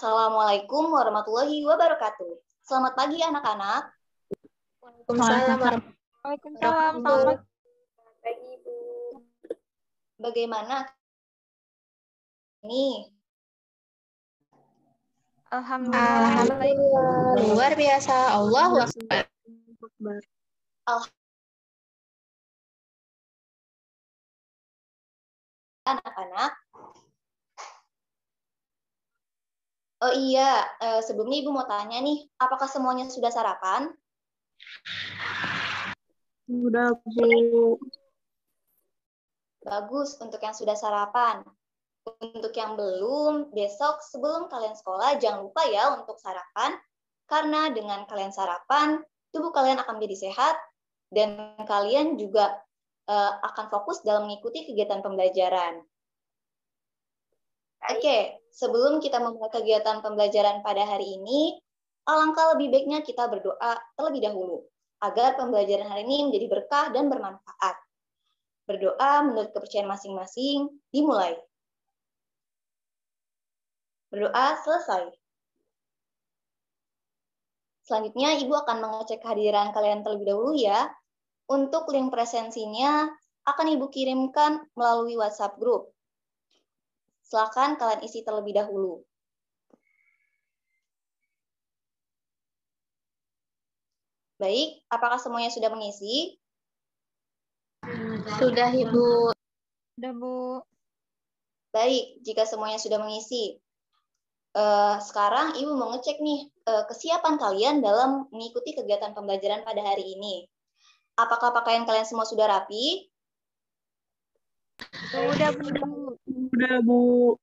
Assalamualaikum warahmatullahi wabarakatuh. Selamat pagi anak-anak. Waalaikumsalam warahmatullahi wabarakatuh. Pagi, Ibu. Bagaimana ini? Alhamdulillah. Luar biasa. Allahu Akbar. Anak-anak. Oh iya, sebelumnya Ibu mau tanya nih, apakah semuanya sudah sarapan? Sudah, Bu. Bagus untuk yang sudah sarapan. Untuk yang belum, besok sebelum kalian sekolah jangan lupa ya untuk sarapan. Karena dengan kalian sarapan, tubuh kalian akan menjadi sehat dan kalian juga akan fokus dalam mengikuti kegiatan pembelajaran. Oke, sebelum kita memulai kegiatan pembelajaran pada hari ini, alangkah lebih baiknya kita berdoa terlebih dahulu, agar pembelajaran hari ini menjadi berkah dan bermanfaat. Berdoa menurut kepercayaan masing-masing, dimulai. Berdoa selesai. Selanjutnya, Ibu akan mengecek kehadiran kalian terlebih dahulu ya. Untuk link presensinya akan Ibu kirimkan melalui WhatsApp group. Silakan kalian isi terlebih dahulu. Baik, apakah semuanya sudah mengisi? Sudah, Ibu. Sudah, Bu. Baik, jika semuanya sudah mengisi. Sekarang Ibu mau ngecek nih kesiapan kalian dalam mengikuti kegiatan pembelajaran pada hari ini. Apakah pakaian kalian semua sudah rapi? Sudah, Bu. Sudah, Bu.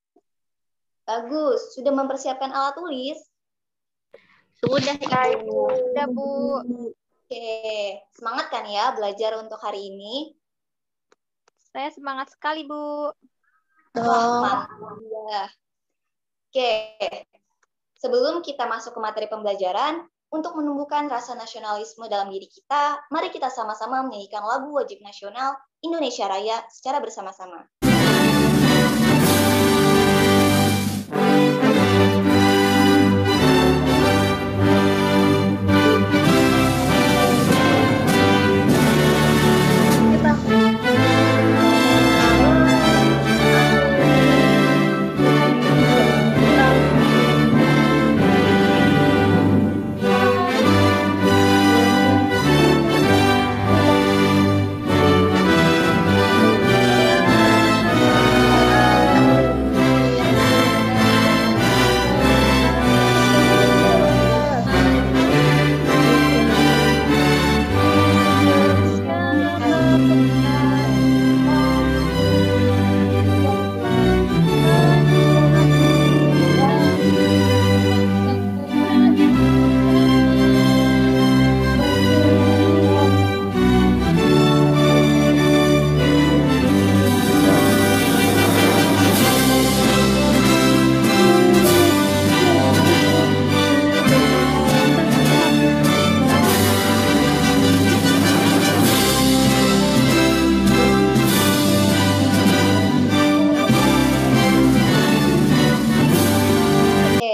Bagus, sudah mempersiapkan alat tulis? Sudah, Ibu. Sudah, Bu. Oke, semangat kan ya belajar untuk hari ini? Saya semangat sekali, Bu. Wah, mantap ya. Oke, sebelum kita masuk ke materi pembelajaran, untuk menumbuhkan rasa nasionalisme dalam diri kita, mari kita sama-sama menyanyikan lagu wajib nasional Indonesia Raya secara bersama-sama.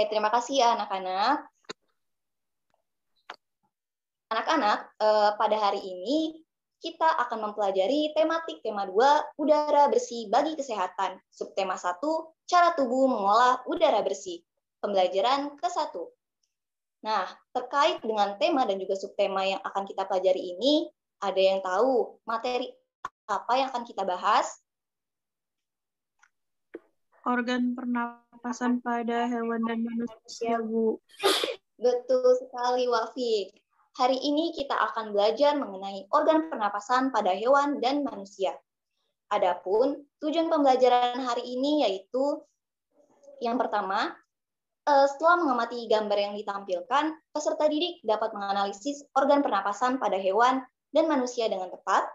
Terima kasih ya anak-anak. Anak-anak, pada hari ini kita akan mempelajari tematik tema 2, udara bersih bagi kesehatan. Subtema 1, cara tubuh mengolah udara bersih. Pembelajaran ke-1. Nah, terkait dengan tema dan juga subtema yang akan kita pelajari ini, ada yang tahu materi apa yang akan kita bahas? Organ pernapasan pada hewan dan manusia, Bu. Betul sekali, Wafik. Hari ini kita akan belajar mengenai organ pernapasan pada hewan dan manusia. Adapun tujuan pembelajaran hari ini yaitu yang pertama, setelah mengamati gambar yang ditampilkan, peserta didik dapat menganalisis organ pernapasan pada hewan dan manusia dengan tepat.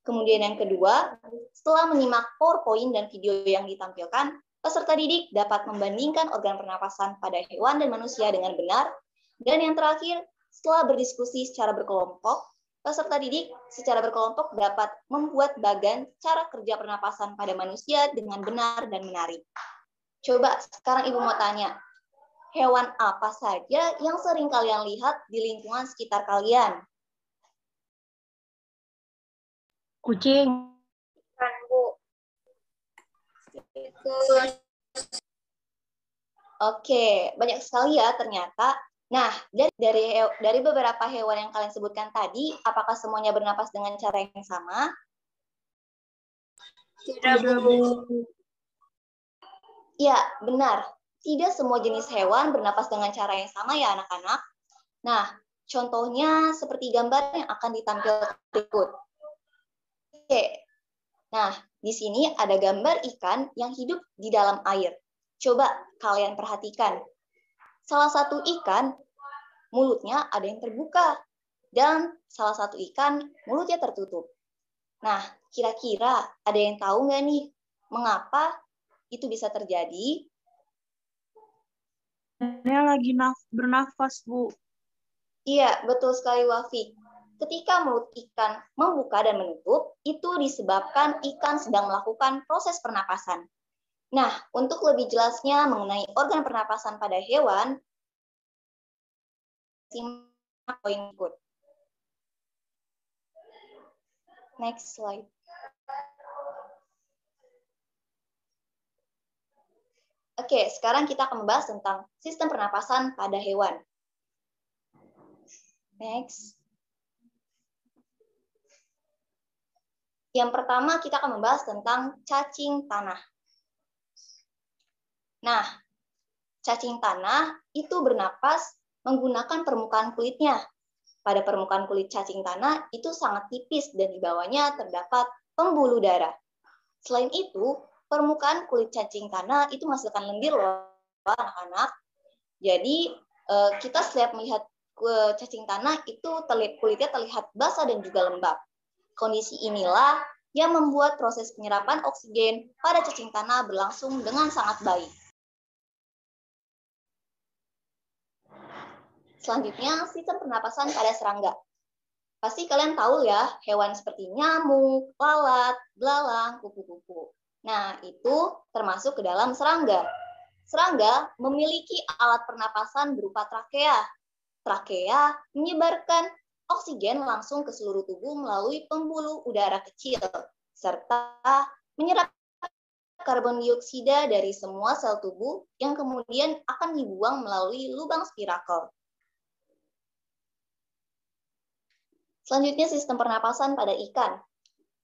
Kemudian yang kedua, setelah menyimak PowerPoint dan video yang ditampilkan, peserta didik dapat membandingkan organ pernapasan pada hewan dan manusia dengan benar. Dan yang terakhir, setelah berdiskusi secara berkelompok, peserta didik secara berkelompok dapat membuat bagan cara kerja pernapasan pada manusia dengan benar dan menarik. Coba sekarang Ibu mau tanya, Hewan apa saja yang sering kalian lihat di lingkungan sekitar kalian? Kucing. Kan, Bu. Oke, banyak sekali ya ternyata. Nah, dari beberapa hewan yang kalian sebutkan tadi, apakah semuanya bernapas dengan cara yang sama? Tidak, Bu. Ya, benar. Tidak semua jenis hewan bernapas dengan cara yang sama ya anak-anak. Nah, contohnya seperti gambar yang akan ditampilkan berikut. Oke. Nah, di sini ada gambar ikan yang hidup di dalam air. Coba kalian perhatikan. Salah satu ikan mulutnya ada yang terbuka dan salah satu ikan mulutnya tertutup. Nah, kira-kira ada yang tahu nggak nih mengapa itu bisa terjadi? Dia lagi bernafas, Bu. Iya, betul sekali Wafi. Ketika mulut ikan membuka dan menutup, itu disebabkan ikan sedang melakukan proses pernapasan. Nah, untuk lebih jelasnya mengenai organ pernapasan pada hewan, simak poin berikut. Next slide. Oke, sekarang kita akan membahas tentang sistem pernapasan pada hewan. Next. Yang pertama, kita akan membahas tentang cacing tanah. Nah, cacing tanah itu bernapas menggunakan permukaan kulitnya. Pada permukaan kulit cacing tanah itu sangat tipis dan di bawahnya terdapat pembuluh darah. Selain itu, permukaan kulit cacing tanah itu menghasilkan lendir loh, anak-anak. Jadi, kita setiap melihat cacing tanah itu kulitnya terlihat basah dan juga lembab. Kondisi inilah yang membuat proses penyerapan oksigen pada cacing tanah berlangsung dengan sangat baik. Selanjutnya, sistem pernapasan pada serangga. Pasti kalian tahu ya, hewan seperti nyamuk, lalat, belalang, kupu-kupu. Nah, itu termasuk ke dalam serangga. Serangga memiliki alat pernapasan berupa trakea. Trakea menyebarkan oksigen langsung ke seluruh tubuh melalui pembuluh udara kecil, serta menyerap karbon dioksida dari semua sel tubuh yang kemudian akan dibuang melalui lubang spirakel. Selanjutnya, sistem pernapasan pada ikan.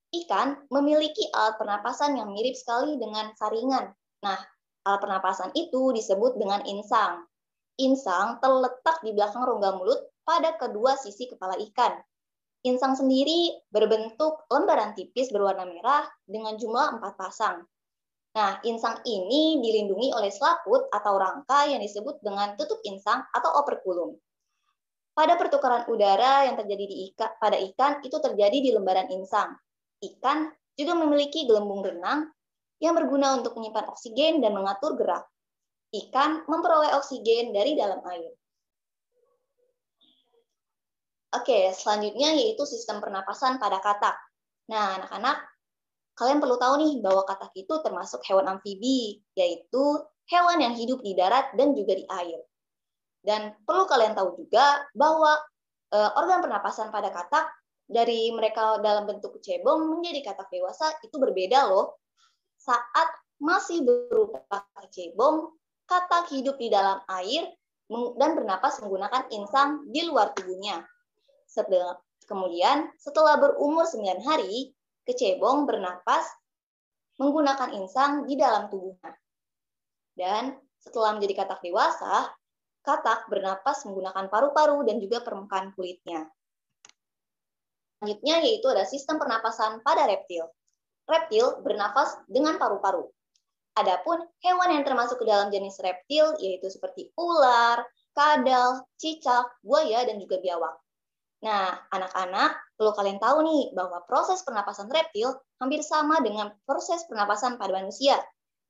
Ikan memiliki alat pernapasan yang mirip sekali dengan saringan. Nah, alat pernapasan itu disebut dengan insang. Insang terletak di belakang rongga mulut pada kedua sisi kepala ikan. Insang sendiri berbentuk lembaran tipis berwarna merah dengan jumlah 4 pasang. Nah, insang ini dilindungi oleh selaput atau rangka yang disebut dengan tutup insang atau operkulum. Pada pertukaran udara yang terjadi pada ikan itu terjadi di lembaran insang. Ikan juga memiliki gelembung renang yang berguna untuk menyimpan oksigen dan mengatur gerak. Ikan memperoleh oksigen dari dalam air. Oke, selanjutnya yaitu sistem pernapasan pada katak. Nah, anak-anak, kalian perlu tahu nih bahwa katak itu termasuk hewan amfibi, yaitu hewan yang hidup di darat dan juga di air. Dan perlu kalian tahu juga bahwa organ pernapasan pada katak dari mereka dalam bentuk kecebong menjadi katak dewasa itu berbeda loh. Saat masih berupa kecebong, katak hidup di dalam air dan bernapas menggunakan insang di luar tubuhnya. Kemudian setelah berumur 9 hari, kecebong bernapas menggunakan insang di dalam tubuhnya. Dan setelah menjadi katak dewasa, katak bernapas menggunakan paru-paru dan juga permukaan kulitnya. Selanjutnya yaitu ada sistem pernapasan pada reptil. Reptil bernapas dengan paru-paru. Adapun hewan yang termasuk ke dalam jenis reptil yaitu seperti ular, kadal, cicak, buaya, dan juga biawak. Nah, anak-anak, perlu kalian tahu nih bahwa proses pernapasan reptil hampir sama dengan proses pernapasan pada manusia,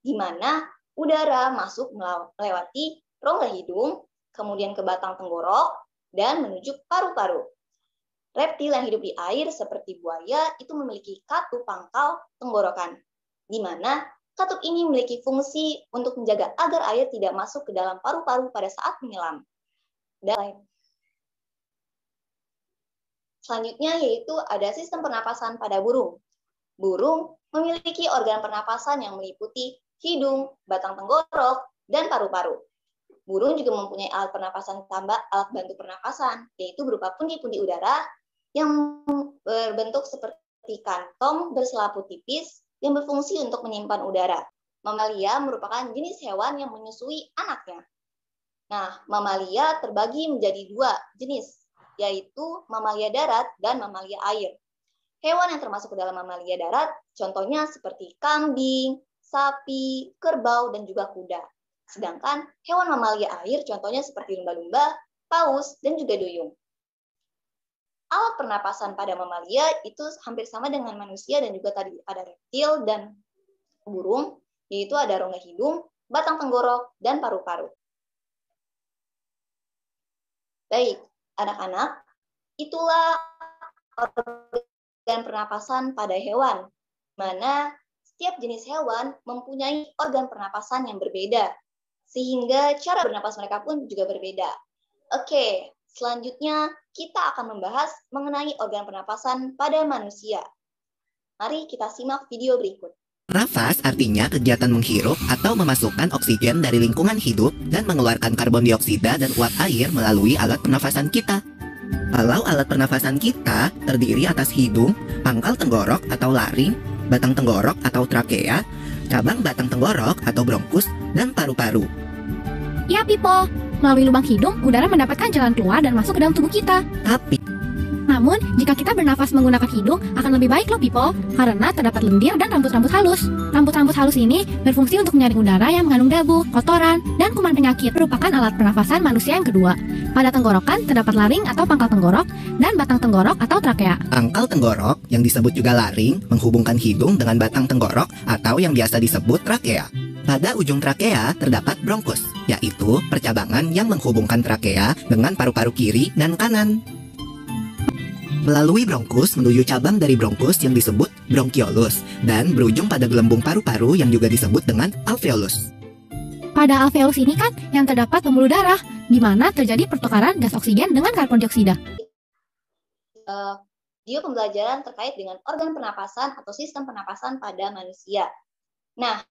di mana udara masuk melewati rongga hidung, kemudian ke batang tenggorok, dan menuju paru-paru. Reptil yang hidup di air seperti buaya itu memiliki katup pangkal tenggorokan, di mana Katup ini memiliki fungsi untuk menjaga agar air tidak masuk ke dalam paru-paru pada saat menyelam. Dan selanjutnya yaitu ada sistem pernapasan pada burung. Burung memiliki organ pernapasan yang meliputi hidung, batang tenggorok, dan paru-paru. Burung juga mempunyai alat pernapasan tambah, alat bantu pernapasan, yaitu berupa pundi-pundi udara yang berbentuk seperti kantong berselapu tipis yang berfungsi untuk menyimpan udara. Mamalia merupakan jenis hewan yang menyusui anaknya. Nah, mamalia terbagi menjadi dua jenis, yaitu mamalia darat dan mamalia air. Hewan yang termasuk ke dalam mamalia darat, contohnya seperti kambing, sapi, kerbau, dan juga kuda. Sedangkan hewan mamalia air, contohnya seperti lumba-lumba, paus, dan juga duyung. Alat pernapasan pada mamalia itu hampir sama dengan manusia dan juga tadi ada reptil dan burung, yaitu ada rongga hidung, batang tenggorok, dan paru-paru. Baik, anak-anak, itulah organ pernapasan pada hewan, di mana setiap jenis hewan mempunyai organ pernapasan yang berbeda, sehingga cara bernapas mereka pun juga berbeda. Oke, selanjutnya kita akan membahas mengenai organ pernapasan pada manusia. Mari kita simak video berikut. Nafas artinya kegiatan menghirup atau memasukkan oksigen dari lingkungan hidup dan mengeluarkan karbon dioksida dan uap air melalui alat pernafasan kita. Kalau alat pernafasan kita terdiri atas hidung, pangkal tenggorok atau laring, batang tenggorok atau trakea, cabang batang tenggorok atau bronkus, dan paru-paru. Ya, Pipo. Melalui lubang hidung, udara mendapatkan jalan keluar dan masuk ke dalam tubuh kita. Namun, jika kita bernafas menggunakan hidung, akan lebih baik loh, Pipo, karena terdapat lendir dan rambut-rambut halus. Rambut-rambut halus ini berfungsi untuk menyaring udara yang mengandung debu, kotoran, dan kuman penyakit. Merupakan alat pernafasan manusia yang kedua. Pada tenggorokan terdapat laring atau pangkal tenggorok, dan batang tenggorok atau trakea. Pangkal tenggorok, yang disebut juga laring, menghubungkan hidung dengan batang tenggorok atau yang biasa disebut trakea. Pada ujung trakea terdapat bronkus, yaitu percabangan yang menghubungkan trakea dengan paru-paru kiri dan kanan. Melalui bronkus menuju cabang dari bronkus yang disebut bronkiolus dan berujung pada gelembung paru-paru yang juga disebut dengan alveolus. Pada alveolus ini kan yang terdapat pembuluh darah, di mana terjadi pertukaran gas oksigen dengan karbon dioksida. Video pembelajaran terkait dengan organ pernapasan atau sistem pernapasan pada manusia. Nah,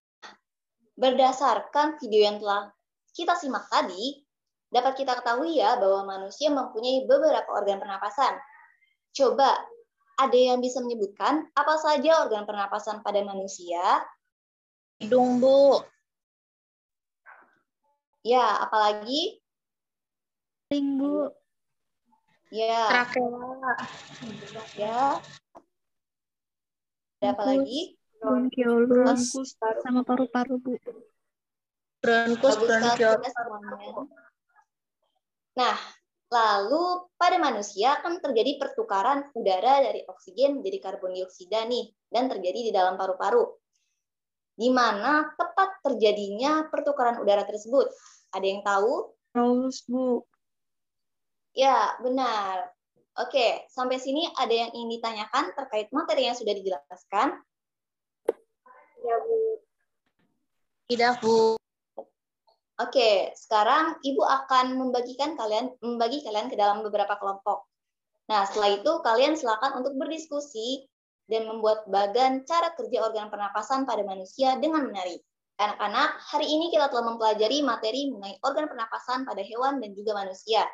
berdasarkan video yang telah kita simak tadi, dapat kita ketahui ya bahwa manusia mempunyai beberapa organ pernapasan. Coba, ada yang bisa menyebutkan apa saja organ pernapasan pada manusia? Hidung, Bu. Ya, apalagi? Laring, Bu. Ya. Trakea. Ya. Ada apa lagi? Bronkiolus sama paru-paru, Bu. Bronkus, bronkiolus. Nah, lalu pada manusia kan terjadi pertukaran udara dari oksigen menjadi karbon dioksida nih, dan terjadi di dalam paru-paru. Di mana tepat terjadinya pertukaran udara tersebut? Ada yang tahu? Paulus, Bu. Ya, benar. Oke, sampai sini ada yang ingin ditanyakan terkait materi yang sudah dijelaskan? Ya, Bu. Tidak, Bu. Oke, sekarang Ibu akan membagi kalian ke dalam beberapa kelompok. Nah, setelah itu kalian silakan untuk berdiskusi dan membuat bagan cara kerja organ pernapasan pada manusia dengan menarik. Anak-anak, hari ini kita telah mempelajari materi mengenai organ pernapasan pada hewan dan juga manusia.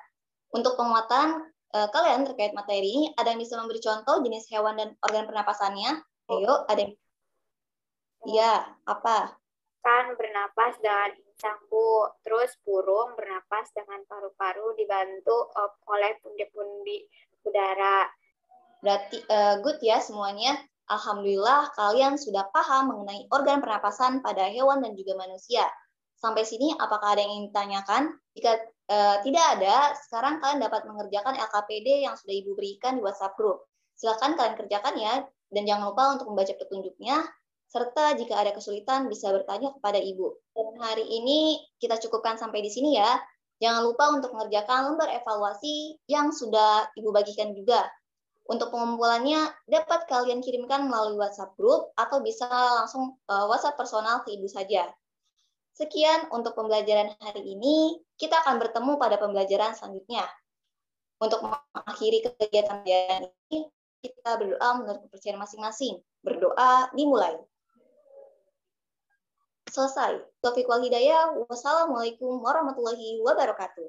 Untuk penguatan kalian terkait materi ini, ada yang bisa memberi contoh jenis hewan dan organ pernapasannya? Ayo, ada yang... Iya, apa? Kan bernapas dengan insang, Bu. Terus burung bernapas dengan paru-paru dibantu oleh pundi-pundi udara. Berarti good ya semuanya. Alhamdulillah kalian sudah paham mengenai organ pernapasan pada hewan dan juga manusia. Sampai sini apakah ada yang ingin ditanyakan? Jika tidak ada, sekarang kalian dapat mengerjakan LKPD yang sudah Ibu berikan di WhatsApp group. Silakan kalian kerjakan ya, dan jangan lupa untuk membaca petunjuknya, serta jika ada kesulitan bisa bertanya kepada Ibu. Dan hari ini kita cukupkan sampai di sini ya. Jangan lupa untuk mengerjakan lembar evaluasi yang sudah Ibu bagikan juga. Untuk pengumpulannya dapat kalian kirimkan melalui WhatsApp group atau bisa langsung WhatsApp personal ke Ibu saja. Sekian untuk pembelajaran hari ini. Kita akan bertemu pada pembelajaran selanjutnya. Untuk mengakhiri kegiatan ini, kita berdoa menurut kepercayaan masing-masing. Berdoa dimulai. Selesai. Taufiq wal hidayah. Wassalamualaikum warahmatullahi wabarakatuh.